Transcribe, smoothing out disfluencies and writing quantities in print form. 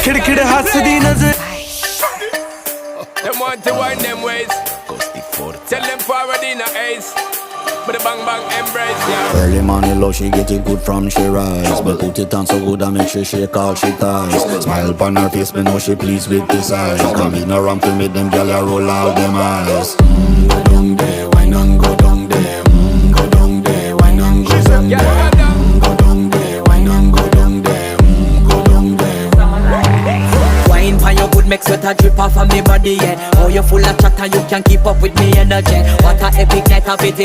खिड़खिड़ हंसदी नजर Them want to wind them ways. Tell them forward in a ace. But the bang bang embrace, yeah. Early morning love, she get it good from she rise. But put it on so good I make she shake all she ties. Smile upon her face, me know she pleased with this eyes. Come in around to make them gyal a roll out them eyes. Go down there, wine and go down there. Go down there, wine and go down there. Go down there, wine and go down there. Go down there. Wine for your good make sweat a drip off of me body, yeah. Oh, you full of chatter, you can't keep up with me energy. What a epic night of it,